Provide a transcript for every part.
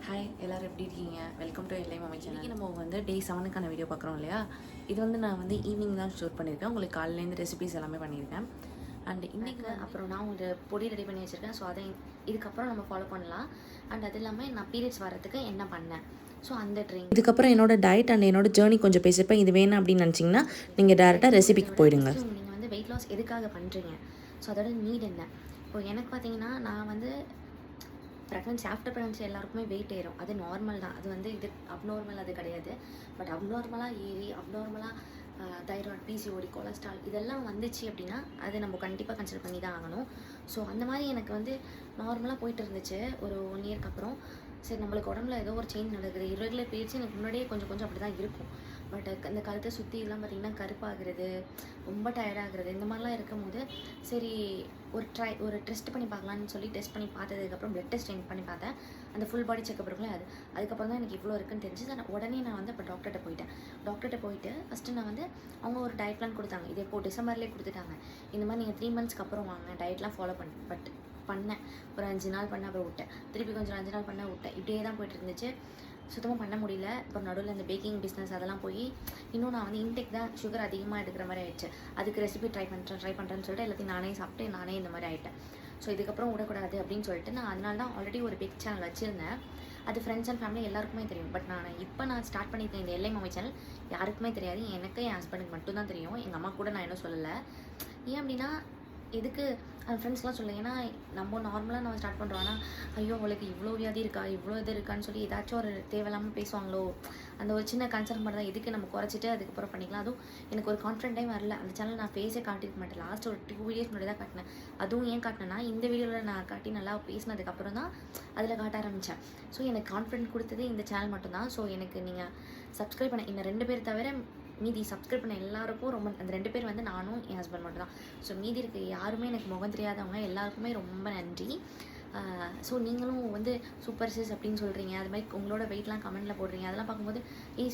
Hi எல்லோரும் எப்படி இருக்கீங்க? வெல்கம் டு எல்லை மம்மி சேனல். இன்றைக்கி நம்ம வந்து டே 7க்கான வீடியோ பார்க்குறோம் இல்லையா? இது வந்து நான் வந்து ஈவினிங் தான் ஷூட் பண்ணியிருக்கேன். உங்களுக்கு காலையிலேருந்து ரெசிபிஸ் எல்லாமே பண்ணியிருக்கேன். அண்ட் இன்றைக்கி அப்புறம் நான் ஒரு பொடி ரெடி பண்ணி வச்சுருக்கேன். ஸோ அதை இதுக்கப்புறம் நம்ம ஃபாலோ பண்ணலாம். அண்ட் அது இல்லாமல் நான் பீரியட்ஸ் வரதுக்கு என்ன பண்ணேன், ஸோ அந்த ட்ரிங்க் இதுக்கப்புறம் என்னோட டயட் அண்ட் என்னோட ஜேர்னி கொஞ்சம் பேசியிருப்பேன். இது வேணும் அப்படின்னு நினச்சிங்கன்னா நீங்கள் டேரெக்டாக ரெசிபிக்கு போயிடுங்க. நீங்கள் வந்து வெயிட் லாஸ் எதுக்காக பண்ணுறீங்க, ஸோ அதோட நீட் என்ன? இப்போ எனக்கு பார்த்தீங்கன்னா நான் வந்து ப்ரெக்னன்சி ஆஃப்டர் ப்ரெக்னன்சி எல்லாருக்குமே வெயிட் ஏறும். அது நார்மல் தான். அது வந்து இது அப்நார்மல் அது கிடையாது. பட் அப்நார்மலாக ஏறி அப்நார்மலாக தைராய்டு, பிசிஓடி, கொலஸ்ட்ரால் இதெல்லாம் வந்துச்சு அப்படின்னா அது நம்ம கண்டிப்பாக கன்சிடர் பண்ணி தான் ஆகணும். ஸோ அந்த மாதிரி எனக்கு வந்து நார்மலாக போயிட்டு இருந்துச்சு ஒரு 1 இயர்க்கு அப்புறம். சரி, நம்மளுக்கு உடம்புல ஏதோ ஒரு சேஞ்ச் நடக்குது. இரெகுலர் பீரியட்ஸ் எனக்கு முன்னாடியே கொஞ்சம் கொஞ்சம் அப்படி தான் இருக்கும். பட் அந்த கழுத்தை சுற்றிலாம் பார்த்திங்கன்னா கருப்பாகிறது, ரொம்ப டயர்டாகிறது, இந்த மாதிரிலாம் இருக்கும் போது சரி ஒரு டெஸ்ட் பண்ணி பார்க்கலான்னு சொல்லி டெஸ்ட் பண்ணி பார்த்ததுக்கப்புறம் பிளட் டெஸ்ட் பண்ணி பார்த்தேன். அந்த ஃபுல் பாடி செக்அப் இருக்குல்ல, அதுக்கப்புறம் தான் எனக்கு இவ்வளோ இருக்குன்னு தெரிஞ்சு உடனே நான் வந்து இப்போ டாக்டர்கிட்ட போயிட்டு ஃபஸ்ட்டு நான் வந்து அவங்க ஒரு டயட் பிளான் கொடுத்தாங்க. இது இப்போது டிசம்பர்லேயே கொடுத்துட்டாங்க. இந்த மாதிரி நீங்கள் 3 மந்த்ஸ்க்கு அப்புறம் வாங்க, டயட்லாம் ஃபாலோ பண்ணேன். ஒரு 5 நாள் பண்ண அப்புறம் விட்டேன். திருப்பி கொஞ்சம் 5 நாள் பண்ண விட்டேன். இப்படியே தான் போய்ட்டு இருந்துச்சு. சுத்தமாக பண்ண முடியல. இப்போ நடுவில் இந்த பேக்கிங் பிஸ்னஸ் அதெல்லாம் போய் இன்னும் நான் வந்து இன்டேக் தான் சுகர் அதிகமாக எடுக்கிற மாதிரி ஆயிடுச்சு. அதுக்கு ரெசிபி ட்ரை பண்ணுறேன்னு சொல்லிட்டு எல்லாத்தையும் நானே சாப்பிட்டு நானே இந்த மாதிரி ஆகிட்டேன். ஸோ இதுக்கப்புறம் விடக்கூடாது அப்படின்னு சொல்லிட்டு நான் அதனால தான் ஆல்ரெடி ஒரு பேக் சேனல் வச்சுருந்தேன். அது ஃப்ரெண்ட்ஸ் அண்ட் ஃபேமிலி எல்லாருக்குமே தெரியும். பட் நான் ஸ்டார்ட் பண்ணியிருக்கேன் இந்த எல்லை மம்மி சேனல். யாருக்குமே தெரியாது. எனக்கு என் ஹஸ்பண்டுக்கு மட்டும்தான் தெரியும். எங்கள் அம்மா கூட நான் இன்னும் சொல்லலை. ஏன் அப்படின்னா எதுக்கு ஃப்ரெண்ட்ஸ்லாம் சொல்லுங்கள். ஏன்னா நம்ம நார்மலாக நம்ம ஸ்டார்ட் பண்ணுறோம். ஆனால் ஐயோ அவளுக்கு இவ்வளோ வியாதி இருக்கா, இவ்வளோ இது இருக்கான்னு சொல்லி ஏதாச்சும் ஒரு தேவையில்லாமல் பேசுவாங்களோ, அந்த ஒரு சின்ன கன்சர்ன் மட்டும் தான். எதுக்கு நம்ம குறைச்சிட்டு அதுக்கப்புறம் பண்ணிக்கலாம். அதுவும் எனக்கு ஒரு கான்ஃபிடென்ட்டே வரல. அந்த சேனல் நான் ஃபேஸே காட்டிருக்க மாட்டேன். லாஸ்ட் ஒரு 2 வீடியோஸ் முன்னாடி தான் காட்டினேன். அதுவும் ஏன் காட்டினேன்னா இந்த வீடியோவில் நான் காட்டி நல்லா பேசினதுக்கப்புறம் தான் அதில் காட்ட ஆரம்பித்தேன். ஸோ எனக்கு கான்ஃபிடென்ட் கொடுத்தது இந்த சேனல் மட்டும்தான். ஸோ எனக்கு நீங்கள் சப்ஸ்கிரைப் பண்ண இன்னும் 2 பேர் தவிர மீதி சப்ஸ்கிரைப் பண்ண எல்லாருக்கும் ரொம்ப, அந்த 2 பேர் வந்து நானும் என் ஹஸ்பண்ட் மட்டும் தான். ஸோ மீதி இருக்க யாருமே எனக்கு முகம் தெரியாதவங்க எல்லாருக்குமே ரொம்ப நன்றி. ஸோ நீங்களும் வந்து சூப்பர் சிஸ் அப்படின்னு சொல்கிறீங்க. அது மாதிரி உங்களோட வெயிட்லாம் கமெண்ட்டில் போடுறீங்க. அதெல்லாம் பார்க்கும்போது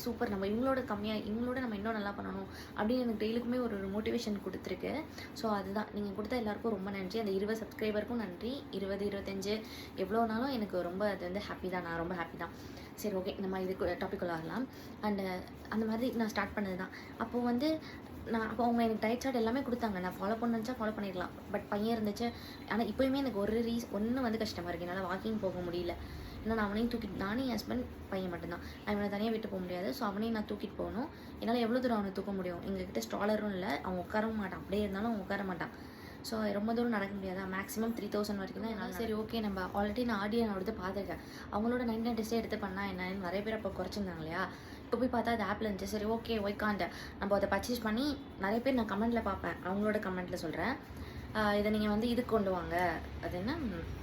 சூப்பர், நம்ம இவங்களோட நம்ம இன்னும் நல்லா பண்ணணும் அப்படின்னு எனக்கு டெய்லிக்குமே ஒரு மோட்டிவேஷன் கொடுத்துருக்கு. ஸோ அதுதான் நீங்கள் கொடுத்த எல்லாருக்கும் ரொம்ப நன்றி. அந்த 20 சப்ஸ்கிரைபருக்கும் நன்றி. 20, 25 எவ்வளோனாலும் எனக்கு ரொம்ப அது வந்து ஹாப்பி தான். நான் ரொம்ப ஹாப்பி தான். சரி, ஓகே, நம்ம இதுக்கு டாபிக் வரலாம். அண்டு அந்த மாதிரி நான் ஸ்டார்ட் பண்ணது தான். அப்போது வந்து அப்போ அவங்க எனக்கு டயட் சார்ட் எல்லாமே கொடுத்தாங்க. நான் ஃபாலோ பண்ணச்சா ஃபாலோ பண்ணிடலாம். பட் பையன் இருந்துச்சு. ஆனால் இப்போயுமே எனக்கு ஒன்று வந்து கஷ்டமாக இருக்குது. என்னால் வாக்கிங் போக முடியல. ஏன்னா நான் அவனையும் தூக்கிட்டு, நானே என் ஹஸ்பண்ட் பையன் மட்டும்தான். நான் இவனை தனியாக விட்டு போக முடியாது. ஸோ அவனையும் நான் தூக்கிட்டு போகணும். என்னால் எவ்வளோ தூரம் அவனை தூக்க முடியும்? எங்ககிட்ட ஸ்ட்ராலரும் இல்லை. அவன் உட்காரவும் மாட்டான். அப்படியே இருந்தாலும் அவன் உட்கார மாட்டான். ஸோ ரொம்ப தூரம் நடக்க முடியாது. மேக்ஸிமம் 3000 வரைக்கும் தான் என்னால். சரி, ஓகே, நம்ம ஆல்ரெடி நான் ஆடியோ நான் எடுத்து பார்த்துருக்கேன். அவங்களோட 99 டெஸ்ட்டே எடுத்து பண்ணால் என்னன்னு நிறைய பேர் அப்போ குறைச்சிருந்தாங்க இல்லையா? இப்போ போய் பார்த்தா அது ஆப்பில் இருந்துச்சு. சரி, ஓகே, ஒய்காண்ட நம்ம அதை பர்ச்சேஸ் பண்ணி நிறைய பேர் நான் கமெண்ட்டில் பார்ப்பேன். அவங்களோட கமெண்ட்டில் சொல்கிறேன், இதை நீங்கள் வந்து இது கொண்டு வாங்க, அது என்ன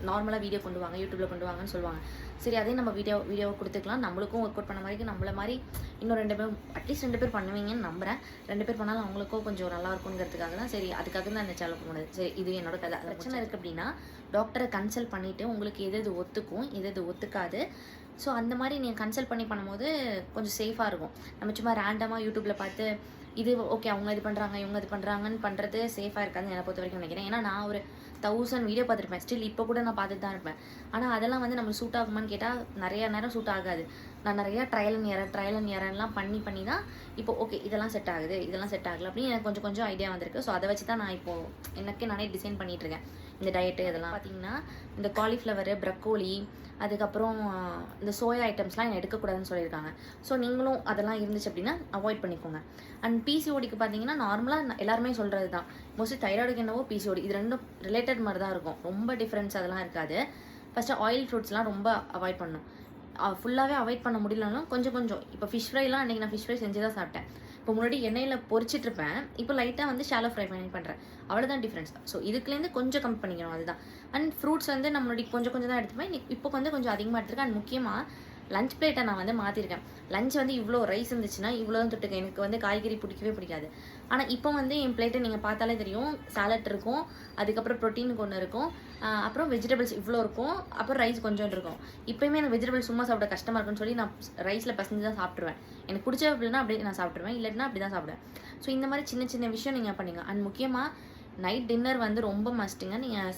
நார்மலாக வீடியோ கொண்டு வாங்க, யூடியூப்பில் கொண்டு வாங்கன்னு சொல்லுவாங்க. சரி, அதே நம்ம வீடியோவை கொடுத்துக்கலாம். நம்மளுக்கும் ஒர்க் அவுட் பண்ண மாதிரி நம்மள மாதிரி இன்னும் 2 பேர், அட்லீஸ்ட் 2 பேர் பண்ணுவீங்கன்னு நம்புகிறேன். 2 பேர் பண்ணாலும் அவங்களுக்கும் கொஞ்சம் நல்லா இருக்குங்கிறதுக்காக தான். சரி, அதுக்காக தான் அந்த சேனல் பண்ண முடியாது. சரி, இது என்னோட கதை. பிரச்சனை இருக்குது அப்படின்னா டாக்டரை கன்சல்ட் பண்ணிவிட்டு உங்களுக்கு எது ஒத்துக்கும், எது ஒத்துக்காது, ஸோ அந்த மாதிரி நீங்கள் கன்சல்ட் பண்ணி பண்ணும்போது கொஞ்சம் சேஃபாக இருக்கும். நம்ம சும்மா ரேண்டமாக யூடியூப்பில் பார்த்து இது ஓகே அவங்க இது பண்ணுறாங்க இவங்க இது பண்ணுறாங்கன்னு பண்ணுறது சேஃபாக இருக்காதுன்னு என்னை பொறுத்த வரைக்கும் நினைக்கிறேன். ஏன்னா நான் ஒரு 1000 வீடியோ பார்த்துருப்பேன். ஸ்டில் இப்போ கூட நான் பார்த்துட்டு தான் இருப்பேன். ஆனால் அதெல்லாம் வந்து நம்ம சூட் ஆகுமான்னு கேட்டால் நிறையா நேரம் சூட் ஆகாது. நான் நிறையா ட்ரையல் அண்ட் எரர்லாம் பண்ணி தான் இப்போ ஓகே இதெல்லாம் செட் ஆகுது, இதெல்லாம் செட் ஆகலை அப்படின்னு எனக்கு கொஞ்சம் ஐடியா வந்திருக்கு. ஸோ அதை வச்சு தான் நான் இப்போது எனக்கே நானே டிசைன் பண்ணிகிட்ருக்கேன். இந்த டயட்டு இதெல்லாம் பார்த்தீங்கன்னா இந்த காலிஃப்ளவரு, ப்ரக்கோலி, அதுக்கப்புறம் இந்த சோயா ஐட்டம்ஸ்லாம் என்ன எடுக்கக்கூடாதுன்னு சொல்லியிருக்காங்க. ஸோ நீங்களும் அதெல்லாம் இருந்துச்சு அப்படின்னா அவாய்ட் பண்ணிக்கோங்க. அண்ட் பிசிஓடிக்கு பார்த்தீங்கன்னா நார்மலாக எல்லாருமே சொல்கிறது தான். மோஸ்ட்லி தைராய்டுக்கு என்னவோ பிசிஓடி இது ரெண்டும் ரிலேட்டட் மாதிரி தான் இருக்கும். ரொம்ப டிஃப்ரென்ஸ் அதெல்லாம் இருக்காது. ஃபஸ்ட்டு ஆயில் ஃப்ரூட்ஸ்லாம் ரொம்ப அவாய்ட் பண்ணணும். ஃபுல்லாகவே அவாய்ட் பண்ண முடியலனாலும் கொஞ்சம் இப்போ ஃபிஷ் ஃப்ரைலாம் அன்றைக்கி நான் ஃபிஷ் ஃப்ரை செஞ்சு தான் சாப்பிட்டேன். இப்போ முன்னாடி எண்ணெயில் பொரிச்சிட்ருப்பேன். இப்போ லைட்டாக வந்து ஷாலோ ஃப்ரை பண்ணுறேன். அவ்வளோதான் டிஃப்ரென்ஸ். ஸோ இதுக்குலேருந்து கொஞ்சம் கம்மி பண்ணிக்கணும், அதுதான். அண்ட் ஃப்ரூட்ஸ் வந்து நம்ம முன்னாடி கொஞ்சம் தான் எடுத்துப்பேன். இப்போ கொஞ்சம் அதிகமாக எடுத்துருக்கேன். அண்ட் முக்கியமாக லஞ்ச் பிளேட்டை நான் வந்து மாற்றிருக்கேன். லஞ்ச் வந்து இவ்வளோ ரைஸ் இருந்துச்சுன்னா இவ்வளோ தான் தொட்டுக்க. எனக்கு வந்து காய்கறி பிடிக்காது. ஆனால் இப்போ வந்து என் பிளேட்டை நீங்கள் பார்த்தாலே தெரியும். சாலட் இருக்கும், அதுக்கப்புறம் ப்ரோட்டீனுக்கு ஒன்று இருக்கும், அப்புறம் வெஜிடபிள்ஸ் இவ்வளோ இருக்கும், அப்புறம் ரைஸ் கொஞ்சம் இருக்கும். இப்போயுமே எனக்கு வெஜிடபிள்ஸ் சும்மா சாப்பிட கஷ்டமாக இருக்குன்னு சொல்லி நான் ரைஸில் பசஞ்சு தான் சாப்பிட்ருவேன். எனக்கு பிடிச்ச அப்படின்னா அப்படியே நான் சாப்பிட்ருவேன், இல்லைன்னா அப்படி தான் சாப்பிடுவேன். ஸோ இந்த மாதிரி சின்ன விஷயம் நீங்கள் பண்ணுங்க. அண்ட் முக்கியமாக நைட் டின்னர் வந்து ரொம்ப மஸ்ட்டுங்க. நீங்கள்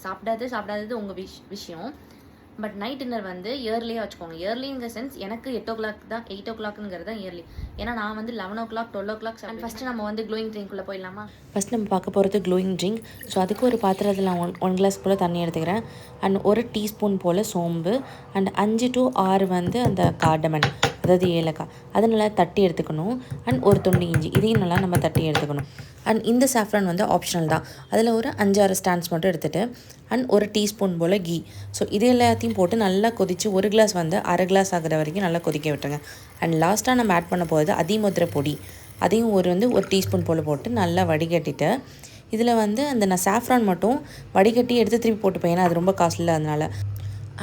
சாப்பிடாதது உங்கள் விஷயம். பட் நைட் டின்னர் வந்து இயர்லியாக வச்சுக்கோங்க. இயர்லிங்கிற சென்ஸ் எனக்கு 8 o'clock தான், 8 o'clockங்கிறது தான் இயர்லி. ஏன்னா நான் வந்து 11 o'clock 12 o'clock. அண்ட் ஃபஸ்ட்டு நம்ம வந்து க்ளோயிங் ட்ரிங்க்குள்ளே போயிடலாமா? ஃபஸ்ட் நம்ம பார்க்க போகிறது க்ளோயிங் ட்ரிங்க். ஸோ அதுக்கு ஒரு பாத்திரத்தில் நான் 1 கிளாஸ் போல் தண்ணி எடுத்துக்கிறேன். அண்ட் 1 டீஸ்பூன் போல் சோம்பு அண்ட் 5 to 6 வந்து அந்த கார்டமன், அதாவது ஏலக்காய், அதை நல்லா தட்டி எடுத்துக்கணும். அண்ட் ஒரு துண்டு இஞ்சி, இதையும் நல்லா நம்ம தட்டி எடுத்துக்கணும். அண்ட் இந்த சாஃப்ரான் வந்து ஆப்ஷனல் தான். அதில் ஒரு 5-6 ஸ்டாண்ட்ஸ் மட்டும் எடுத்துகிட்டு அண்ட் 1 டீஸ்பூன் போல் கீ. ஸோ இது எல்லாத்தையும் போட்டு நல்லா கொதித்து 1 கிளாஸ் வந்து அரை கிளாஸ் ஆகிற வரைக்கும் நல்லா கொதிக்க விட்டுருங்க. அண்ட் லாஸ்ட்டாக நம்ம ஆட் பண்ண போகிறது அதிமுத்திரை பொடி, அதையும் ஒரு டீஸ்பூன் போல் போட்டு நல்லா வடிகட்டிட்டு இதில் வந்து அந்த நான் சாஃப்ரான் மட்டும் வடிகட்டி எடுத்து திருப்பி போட்டுப்பேன், ஏன்னா அது ரொம்ப காஸ்ட்லியில் அதனால்.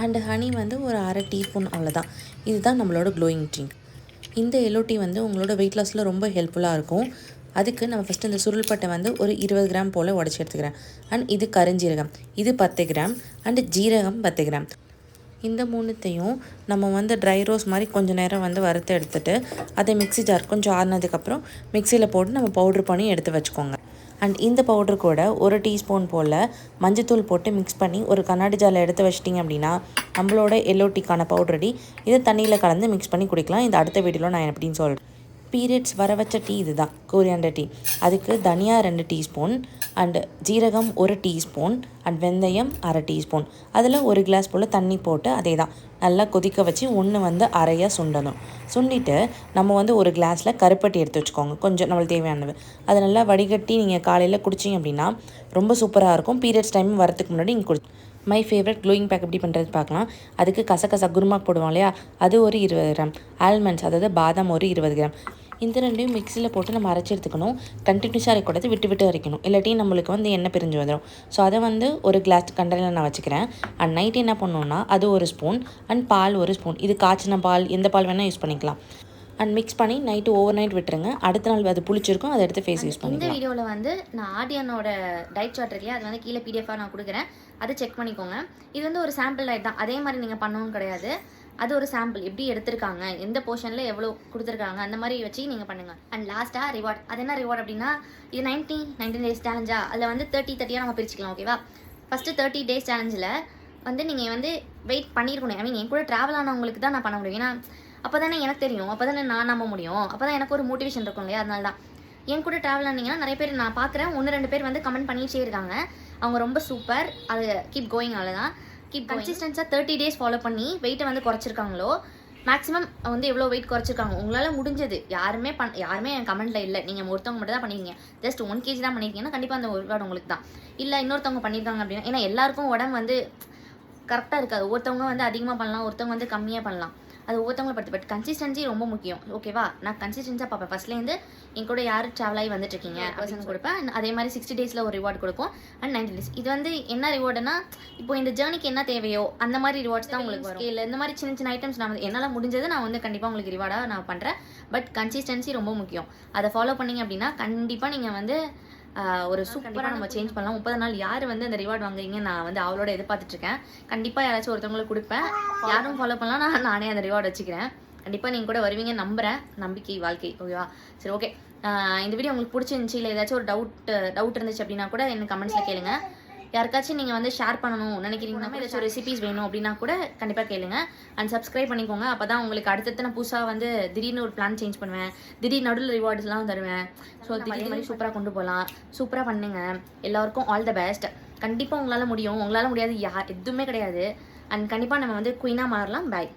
அண்ட் ஹனி வந்து ஒரு அரை டீஸ்பூன், அவ்வளோதான். இதுதான் நம்மளோட க்ளோயிங் ட்ரிங்க். இந்த எல்லோ டீ வந்து உங்களோட வெயிட் லாஸில் ரொம்ப ஹெல்ப்ஃபுல்லாக இருக்கும். அதுக்கு நம்ம ஃபஸ்ட்டு இந்த சுருள்பட்டை வந்து ஒரு 20 கிராம் போல் உடச்சி எடுத்துக்கிறேன். அண்ட் இது கருஞ்சீரகம், இது 10 கிராம். அண்டு ஜீரகம் 10 கிராம். இந்த மூணுத்தையும் நம்ம வந்து ட்ரை ரோஸ் மாதிரி கொஞ்சம் நேரம் வந்து வறுத்து எடுத்துகிட்டு அதை மிக்ஸி ஜார் கொஞ்சம் ஆறுனதுக்கப்புறம் மிக்சியில் போட்டு நம்ம பவுட்ரு பண்ணி எடுத்து வச்சுக்கோங்க. அண்ட் இந்த பவுட்ரு கூட 1 டீஸ்பூன் போல் மஞ்சத்தூள் போட்டு மிக்ஸ் பண்ணி ஒரு கண்ணாடி ஜாரில் எடுத்து வச்சிட்டிங்க அப்படின்னா நம்மளோட எல்லோ டீக்கான பவுடர் ரெடி. இதை தண்ணியில் கலந்து மிக்ஸ் பண்ணி குடிக்கலாம். இந்த அடுத்த வீடியோவில் நான் எப்படின்னு சொல்கிறேன். பீரியட்ஸ் வர வச்ச டீ இதுதான், கோரியாண்டர் டீ. அதுக்கு தனியா 2 டீஸ்பூன் அண்டு ஜீரகம் 1 டீஸ்பூன் அண்ட் வெந்தயம் அரை டீஸ்பூன், அதில் 1 கிளாஸ் போல் தண்ணி போட்டு அதே தான் நல்லா கொதிக்க வச்சு ஒன்று வந்து அரையாக சுண்டணும். சுண்டிட்டு நம்ம வந்து ஒரு கிளாஸில் கருப்பட்டி எடுத்து வச்சுக்கோங்க, கொஞ்சம் நம்மளுக்கு தேவையானது. அதை நல்லா வடிகட்டி நீங்கள் காலையில் குடிச்சிங்க அப்படின்னா ரொம்ப சூப்பராக இருக்கும். பீரியட்ஸ் டைம் வரதுக்கு முன்னாடி நீங்கள் மை ஃபேவரட் க்ளோயிங் பேக் எப்படி பண்ணுறது பார்க்கலாம். அதுக்கு கசகசா குருமாக் போடுவோம் இல்லையா, அது ஒரு 20 கிராம். ஆல்மண்ட்ஸ், அதாவது பாதாம் ஒரு 20 கிராம். இந்த ரெண்டையும் மிக்சியில் போட்டு நம்ம அரைச்சி எடுத்துக்கணும். கண்டினியூஸாக அரைக்கூடாது, விட்டு விட்டு அரைக்கணும், இல்லாட்டி நம்மளுக்கு வந்து எண்ணெய் பிரிஞ்சு வந்துடும். ஸோ அதை வந்து ஒரு கிளாஸ் கண்டெய்னர் நான் வச்சுக்கிறேன். அண்ட் நைட் என்ன பண்ணணுன்னா அது 1 ஸ்பூன் அண்ட் பால் 1 ஸ்பூன், இது காய்ச்சின பால் எந்த பால் வேணால் யூஸ் பண்ணிக்கலாம். அண்ட் மிக்ஸ் பண்ணி நைட்டு ஓவர் நைட் விட்டுருங்க. அடுத்த நாள் அது புளிச்சிருக்கும், அதை எடுத்து ஃபேஸ் யூஸ் பண்ணிக்கலாம். இந்த வீடியோவில் வந்து நான் ஆர்டியனோட டயட் சார்ட் இல்லையா, அது வந்து கீழே பிடிஎஃபாக நான் கொடுக்குறேன், அதை செக் பண்ணிக்கோங்க. இது வந்து ஒரு சாம்பிள் டயட் தான், அதே மாதிரி நீங்கள் பண்ணவும் கிடையாது. அது ஒரு சாம்பிள், எப்படி எடுத்திருக்காங்க, எந்த போர்ஷனில் எவ்வளோ கொடுத்துருக்காங்க, அந்த மாதிரி வச்சு நீங்கள் பண்ணுங்கள். அண்ட் லாஸ்ட்டாக ரிவார்ட். அது என்ன ரிவார்ட் அப்படின்னா, இது 19 days சேலஞ்சா, அதில் வந்து 30 நம்ம பிரிச்சுக்கலாம், ஓகேவா? ஃபஸ்ட்டு 30 days சேலஞ்சில் வந்து நீங்கள் வந்து வெயிட் பண்ணியிருக்கணும். ஐ மீன் என் கூட ட்ராவல் ஆனவங்களுக்கு தான் நான் பண்ண முடியும். ஏன்னா அப்போ தானே எனக்கு தெரியும், அப்போ தானே நான் நம்ப முடியும், அப்போ தான் எனக்கு ஒரு மோட்டிவேஷன் இருக்கும் இல்லையா, அதனால தான். என் கூட ட்ராவல் ஆனீங்கன்னா நிறைய பேர் நான் பார்க்குறேன், 1-2 பேர் வந்து கமெண்ட் பண்ணிகிட்டே இருக்காங்க. அவங்க ரொம்ப சூப்பர், அது கீப் கோயிங், அவ்வளோதான். கீப் கன்சிஸ்டன்ஸாக 30 days ஃபாலோ பண்ணி வெயிட்டை வந்து குறைச்சிருக்காங்களோ, மேக்ஸிமம் வந்து எவ்வளோ வெயிட் குறைச்சிருக்காங்க உங்களால் முடிஞ்சது. யாருமே என் கமெண்ட்டில் இல்லை, நீங்கள் ஒருத்தவங்க மட்டும் தான் பண்ணியிருக்கீங்க, ஜஸ்ட் 1 kg தான் பண்ணியிருக்கீங்கன்னா கண்டிப்பாக அந்த ஒரு ரிவார்டு உங்களுக்கு தான். இல்லை இன்னொருத்தவங்க பண்ணியிருக்காங்க அப்படின்னா, ஏன்னா எல்லாருக்கும் உடம்பு வந்து கரெக்டாக இருக்காது. ஒருத்தவங்க வந்து அதிகமாக பண்ணலாம், ஒருத்தவங்க வந்து கம்மியாக பண்ணலாம், அது ஒருத்தவங்களை பற்றி. பட் கன்சிஸ்டன்சி ரொம்ப முக்கியம், ஓகேவா? நான் கன்சிஸ்டன்ஸாக பார்ப்பேன். ஃபஸ்ட்லேருந்து என் கூட யார் ட்ராவல் ஆகி வந்துட்டுருக்கீங்க பர்சன்ஸ் கொடுப்பேன். அதே மாதிரி 60 days ஒரு ரிவார்டு கொடுக்கும். அண்ட் 90 days இது வந்து என்ன ரிவார்டுனா, இப்போ இந்த ஜேர்னிக்கு என்ன தேவையோ அந்த மாதிரி ரிவார்ட்ஸ் தான் உங்களுக்கு வரும். இல்லை இந்த மாதிரி சின்ன ஐட்டம்ஸ் நான் வந்து என்னால் முடிஞ்சது நான் வந்து கண்டிப்பாக உங்களுக்கு ரிவார்டாக நான் பண்ணுறேன். பட் கன்சிஸ்டன்சி ரொம்ப முக்கியம். அதை ஃபாலோ பண்ணிங்க அப்படின்னா கண்டிப்பாக நீங்கள் வந்து ஒரு சூப்பராக நம்ம சேஞ்ச் பண்ணலாம். 30 நாள் யார் வந்து அந்த ரிவார்டு வாங்குறீங்க, நான் வந்து அவளோட எதிர்பார்த்துட்ருக்கேன். கண்டிப்பாக யாராச்சும் ஒருத்தவங்களுக்கு கொடுப்பேன், யாரும் ஃபாலோ பண்ணலாம், நானே அந்த ரிவார்டு வச்சுக்கிறேன். கண்டிப்பாக நீங்கள் கூட வருவீங்க நம்புகிறேன். நம்பிக்கை வாழ்க்கை, ஓகேவா? சரி, ஓகே. இந்த வீடியோ உங்களுக்கு பிடிச்சிருந்துச்சி, இல்லை ஏதாச்சும் ஒரு டவுட் இருந்துச்சு அப்படின்னா கூட எனக்கு கமெண்ட்ஸில் கேளுங்க. யாருக்காச்சும் நீங்கள் வந்து ஷேர் பண்ணணும் நினைக்கிறீங்கன்னா, ஏதாச்சும் ரெசிபிஸ் வேணும் அப்படின்னா கூட கண்டிப்பாக கேளுங்க. அண்ட் சப்ஸ்கிரைப் பண்ணிக்கோங்க. அப்போ தான் உங்களுக்கு அடுத்தடுத்து நான் புதுசாக வந்து திடீர்னு ஒரு பிளான் சேஞ்ச் பண்ணுவேன், திடீர்னு நடுவில் ரிவார்ட்ஸ்லாம் தருவேன். ஸோ திடீர்னு மாதிரி சூப்பராக கொண்டு போகலாம். சூப்பராக பண்ணுங்க. எல்லாருக்கும் ஆல் த பெஸ்ட். கண்டிப்பாக உங்களால் முடியும். உங்களால் முடியாது எதுவுமே கிடையாது. அண்ட் கண்டிப்பாக நம்ம வந்து குயினாக மாறலாம். பாய்.